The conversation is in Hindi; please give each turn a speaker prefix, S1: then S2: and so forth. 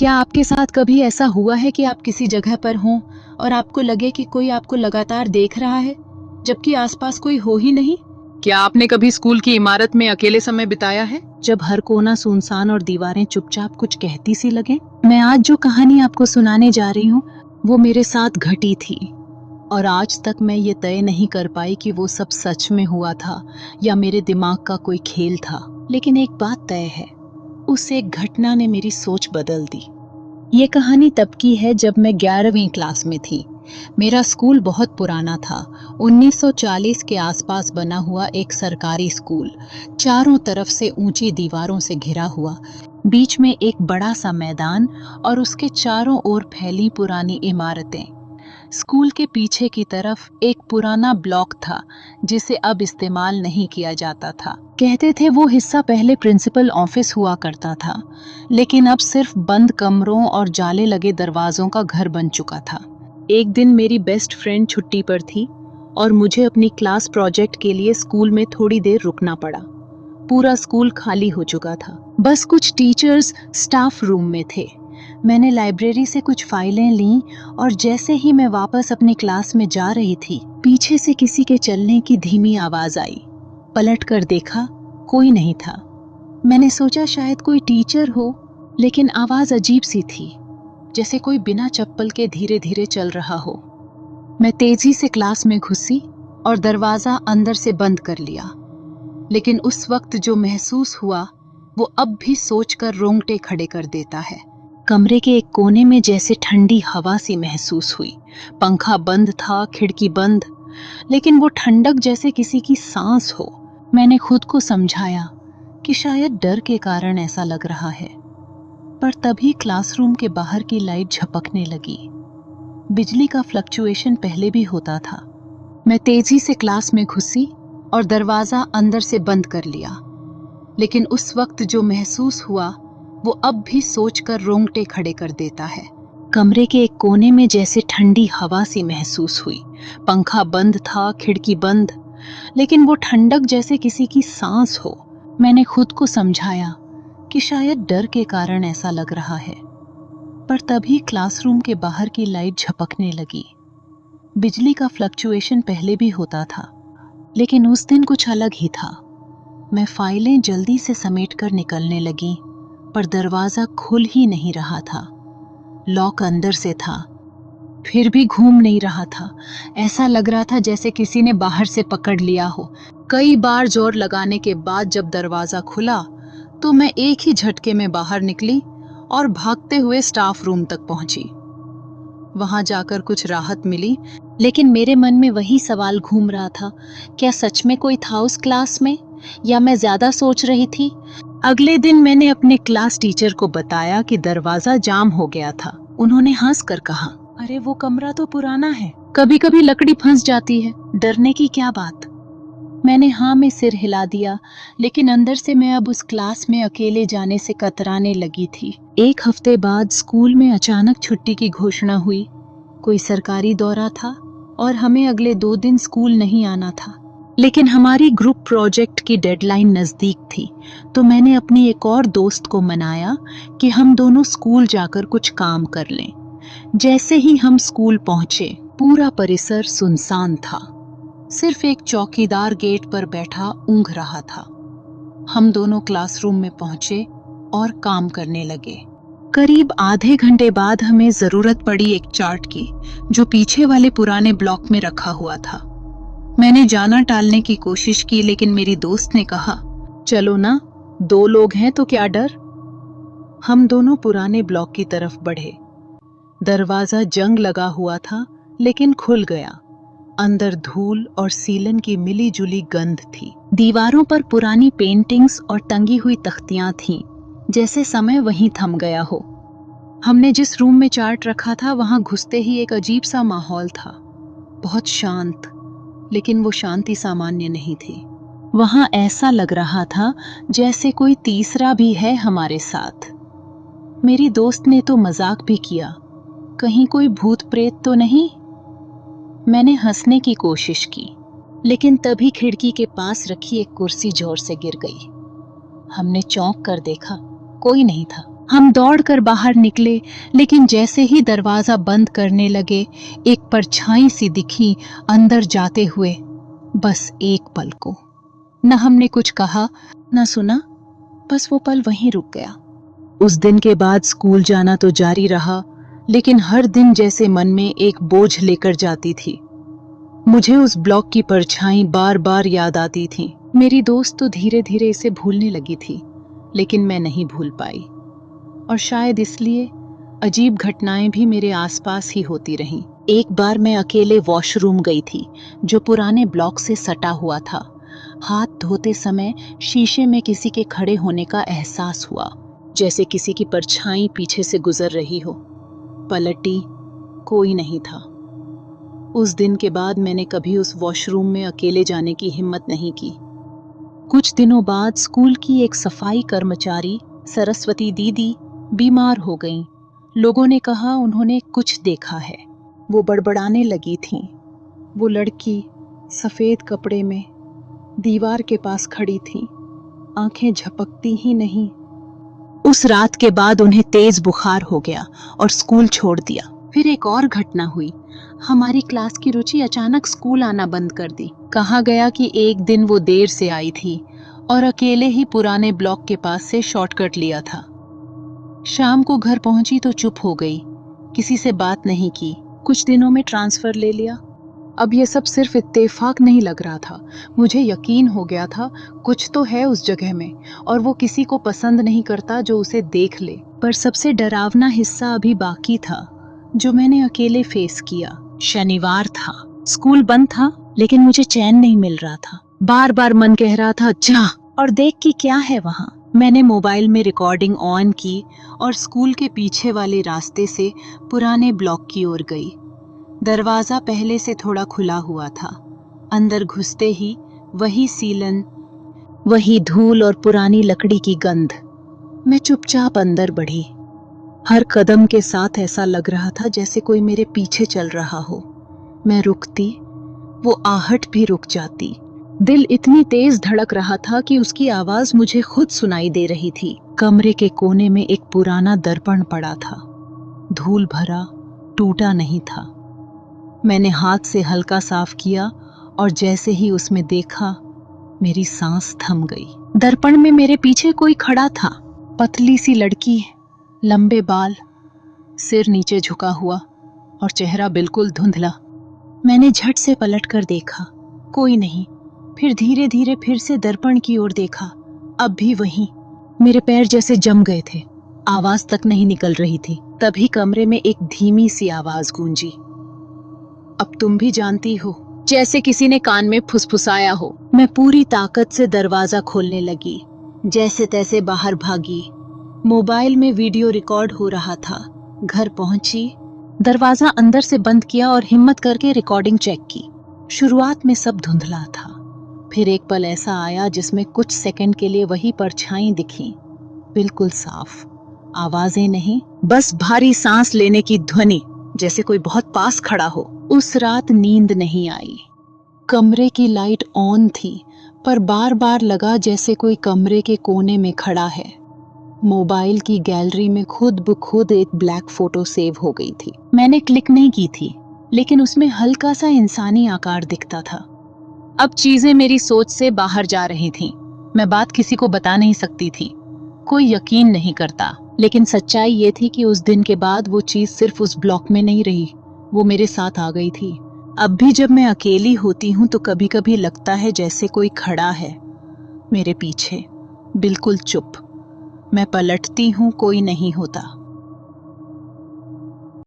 S1: क्या आपके साथ कभी ऐसा हुआ है कि आप किसी जगह पर हों और आपको लगे कि कोई आपको लगातार देख रहा है, जबकि आसपास कोई हो ही नहीं?
S2: क्या आपने कभी स्कूल की इमारत में अकेले समय बिताया है?
S1: जब हर कोना सुनसान और दीवारें चुपचाप कुछ कहती सी लगे। मैं आज जो कहानी आपको सुनाने जा रही हूँ, वो मेरे साथ घटी थी और आज तक मैं ये तय नहीं कर पाई कि वो सब सच में हुआ था या मेरे दिमाग का कोई खेल था। लेकिन एक बात तय है, उस एक घटना ने मेरी सोच बदल दी। ये कहानी तब की है जब मैं 11वीं क्लास में थी। मेरा स्कूल बहुत पुराना था, 1940 के आसपास बना हुआ एक सरकारी स्कूल, चारों तरफ से ऊंची दीवारों से घिरा हुआ, बीच में एक बड़ा सा मैदान और उसके चारों ओर फैली पुरानी इमारतें। स्कूल के पीछे की तरफ एक पुराना ब्लॉक था जिसे अब इस्तेमाल नहीं किया जाता था। कहते थे वो हिस्सा पहले प्रिंसिपल ऑफिस हुआ करता था, लेकिन अब सिर्फ बंद कमरों और जाले लगे दरवाजों का घर बन चुका था। एक दिन मेरी बेस्ट फ्रेंड छुट्टी पर थी और मुझे अपनी क्लास प्रोजेक्ट के लिए स्कूल में थोड़ी देर रुकना पड़ा। पूरा स्कूल खाली हो चुका था, बस कुछ टीचर्स स्टाफ रूम में थे। मैंने लाइब्रेरी से कुछ फाइलें लीं और जैसे ही मैं वापस अपनी क्लास में जा रही थी, पीछे से किसी के चलने की धीमी आवाज आई। पलट कर देखा, कोई नहीं था। मैंने सोचा शायद कोई टीचर हो, लेकिन आवाज अजीब सी थी, जैसे कोई बिना चप्पल के धीरे धीरे चल रहा हो। मैं तेजी से क्लास में घुसी और दरवाजा अंदर से बंद कर लिया। लेकिन उस वक्त जो महसूस हुआ, वो अब भी सोचकर रोंगटे खड़े कर देता है। कमरे के एक कोने में जैसे ठंडी हवा सी महसूस हुई। पंखा बंद था, खिड़की बंद, लेकिन वो ठंडक जैसे किसी की सांस हो। मैंने खुद को समझाया कि शायद डर के कारण ऐसा लग रहा है, पर तभी क्लासरूम के बाहर की लाइट झपकने लगी। बिजली का फ्लक्चुएशन पहले भी होता था। मैं तेजी से क्लास में घुसी और दरवाजा अंदर से बंद कर लिया। लेकिन उस वक्त जो महसूस हुआ, वो अब भी सोचकर रोंगटे खड़े कर देता है। कमरे के एक कोने में जैसे ठंडी हवा सी महसूस हुई। पंखा बंद था, खिड़की बंद, लेकिन वो ठंडक जैसे किसी की सांस हो। मैंने खुद को समझाया कि शायद डर के कारण ऐसा लग रहा है, पर तभी क्लासरूम के बाहर की लाइट झपकने लगी। बिजली का फ्लक्चुएशन पहले भी होता था, लेकिन उस दिन कुछ अलग ही था। मैं फाइलें जल्दी से समेटकर निकलने लगी, पर दरवाजा खुल ही नहीं रहा था। लॉक अंदर से था, फिर भी घूम नहीं रहा था। ऐसा लग रहा था जैसे किसी ने बाहर से पकड़ लिया हो। कई बार जोर लगाने के बाद जब दरवाजा खुला, तो मैं एक ही झटके में बाहर निकली और भागते हुए स्टाफ रूम तक पहुंची। वहां जाकर कुछ राहत मिली, लेकिन मेरे मन में वही सवाल घूम रहा था, क्या सच में कोई था उस क्लास में, या मैं ज्यादा सोच रही थी। अगले दिन मैंने अपने क्लास टीचर को बताया कि दरवाजा जाम हो गया था। उन्होंने हंस कर कहा, अरे वो कमरा तो पुराना है, कभी कभी लकड़ी फंस जाती है, डरने की क्या बात। मैंने हाँ में सिर हिला दिया, लेकिन अंदर से मैं अब उस क्लास में अकेले जाने से कतराने लगी थी। एक हफ्ते बाद स्कूल में अचानक छुट्टी की घोषणा हुई। कोई सरकारी दौरा था और हमें अगले 2 दिन स्कूल नहीं आना था। लेकिन हमारी ग्रुप प्रोजेक्ट की डेडलाइन नज़दीक थी, तो मैंने अपनी एक और दोस्त को मनाया कि हम दोनों स्कूल जाकर कुछ काम कर लें। जैसे ही हम स्कूल पहुंचे, पूरा परिसर सुनसान था। सिर्फ एक चौकीदार गेट पर बैठा ऊँघ रहा था। हम दोनों क्लासरूम में पहुंचे और काम करने लगे। करीब आधे घंटे बाद हमें जरूरत पड़ी एक चार्ट की, जो पीछे वाले पुराने ब्लॉक में रखा हुआ था। मैंने जाना टालने की कोशिश की, लेकिन मेरी दोस्त ने कहा, चलो ना, 2 लोग हैं तो क्या डर। हम दोनों पुराने ब्लॉक की तरफ बढ़े। दरवाजा जंग लगा हुआ था, लेकिन खुल गया। अंदर धूल और सीलन की मिली जुली गंध थी। दीवारों पर पुरानी पेंटिंग्स और टंगी हुई तख्तियां थीं, जैसे समय वहीं थम गया हो। हमने जिस रूम में चार्ट रखा था, वहां घुसते ही एक अजीब सा माहौल था, बहुत शांत, लेकिन वो शांति सामान्य नहीं थी। वहां ऐसा लग रहा था जैसे कोई तीसरा भी है हमारे साथ। मेरी दोस्त ने तो मजाक भी किया, कहीं कोई भूत प्रेत तो नहीं। मैंने हंसने की कोशिश की, लेकिन तभी खिड़की के पास रखी एक कुर्सी जोर से गिर गई। हमने चौंक कर देखा, कोई नहीं था। हम दौड़कर बाहर निकले, लेकिन जैसे ही दरवाजा बंद करने लगे, एक परछाई सी दिखी अंदर जाते हुए। बस एक पल को। न हमने कुछ कहा, न सुना, बस वो पल वहीं रुक गया। उस दिन के बाद स्कूल जाना तो जारी रहा, लेकिन हर दिन जैसे मन में एक बोझ लेकर जाती थी। मुझे उस ब्लॉक की परछाई बार बार याद आती थी। मेरी दोस्त तो धीरे धीरे इसे भूलने लगी थी, लेकिन मैं नहीं भूल पाई। और शायद इसलिए अजीब घटनाएं भी मेरे आसपास ही होती रहीं। एक बार मैं अकेले वॉशरूम गई थी, जो पुराने ब्लॉक से सटा हुआ था। हाथ धोते समय शीशे में किसी के खड़े होने का एहसास हुआ, जैसे किसी की परछाई पीछे से गुजर रही हो। पलटी, कोई नहीं था। उस दिन के बाद मैंने कभी उस वॉशरूम में अकेले जाने की हिम्मत नहीं की। कुछ दिनों बाद स्कूल की एक सफाई कर्मचारी, सरस्वती दीदी, बीमार हो गईं। लोगों ने कहा उन्होंने कुछ देखा है। वो बड़बड़ाने लगी थीं। वो लड़की सफेद कपड़े में दीवार के पास खड़ी थी, आंखें झपकती ही नहीं। उस रात के बाद उन्हें तेज बुखार हो गया और स्कूल छोड़ दिया। फिर एक और घटना हुई। हमारी क्लास की रुचि अचानक स्कूल आना बंद कर दी। कहा गया कि एक दिन वो देर से आई थी और अकेले ही पुराने ब्लॉक के पास से शॉर्टकट लिया था। शाम को घर पहुंची तो चुप हो गई, किसी से बात नहीं की। कुछ दिनों में ट्रांसफर ले लिया। अब ये सब सिर्फ इत्तेफाक नहीं लग रहा था। मुझे यकीन हो गया था कुछ तो है उस जगह में, और वो किसी को पसंद नहीं करता जो उसे देख ले। पर सबसे डरावना हिस्सा अभी बाकी था, जो मैंने अकेले फेस किया। शनिवार था, स्कूल बंद था, लेकिन मुझे चैन नहीं मिल रहा था। बार बार मन कह रहा था जा और देख कि क्या है वहां। मैंने मोबाइल में रिकॉर्डिंग ऑन की और स्कूल के पीछे वाले रास्ते से पुराने ब्लॉक की ओर गई। दरवाजा पहले से थोड़ा खुला हुआ था। अंदर घुसते ही वही सीलन, वही धूल और पुरानी लकड़ी की गंध। मैं चुपचाप अंदर बढ़ी। हर कदम के साथ ऐसा लग रहा था जैसे कोई मेरे पीछे चल रहा हो। मैं रुकती, वो आहट भी रुक जाती। दिल इतनी तेज धड़क रहा था कि उसकी आवाज मुझे खुद सुनाई दे रही थी। कमरे के कोने में एक पुराना दर्पण पड़ा था, धूल भरा, टूटा नहीं था। मैंने हाथ से हल्का साफ किया और जैसे ही उसमें देखा, मेरी सांस थम गई। दर्पण में मेरे पीछे कोई खड़ा था। पतली सी लड़की, लंबे बाल, सिर नीचे झुका हुआ और चेहरा बिल्कुल धुंधला। मैंने झट से पलटकर देखा, कोई नहीं। फिर धीरे धीरे फिर से दर्पण की ओर देखा, अब भी वहीं। मेरे पैर जैसे जम गए थे, आवाज तक नहीं निकल रही थी। तभी कमरे में एक धीमी सी आवाज गूंजी, अब तुम भी जानती हो, जैसे किसी ने कान में फुसफुसाया हो। मैं पूरी ताकत से दरवाजा खोलने लगी, जैसे तैसे बाहर भागी। मोबाइल में वीडियो रिकॉर्ड हो रहा था। घर पहुंची, दरवाजा अंदर से बंद किया और हिम्मत करके रिकॉर्डिंग चेक की। शुरुआत में सब धुंधला था, फिर एक पल ऐसा आया जिसमें कुछ सेकंड के लिए वही परछाई दिखी, बिल्कुल साफ। आवाजें नहीं, बस भारी सांस लेने की ध्वनि, जैसे कोई बहुत पास खड़ा हो। उस रात नींद नहीं आई। कमरे की लाइट ऑन थी, पर बार बार लगा जैसे कोई कमरे के कोने में खड़ा है। मोबाइल की गैलरी में खुद ब खुद एक ब्लैक फोटो सेव हो गई थी। मैंने क्लिक नहीं की थी, लेकिन उसमें हल्का सा इंसानी आकार दिखता था। अब चीजें मेरी सोच से बाहर जा रही थीं। मैं बात किसी को बता नहीं सकती थी, कोई यकीन नहीं करता। लेकिन सच्चाई ये थी कि उस दिन के बाद वो चीज सिर्फ उस ब्लॉक में नहीं रही, वो मेरे साथ आ गई थी। अब भी जब मैं अकेली होती हूँ तो कभी कभी लगता है जैसे कोई खड़ा है मेरे पीछे, बिल्कुल चुप। मैं पलटती हूँ, कोई नहीं होता।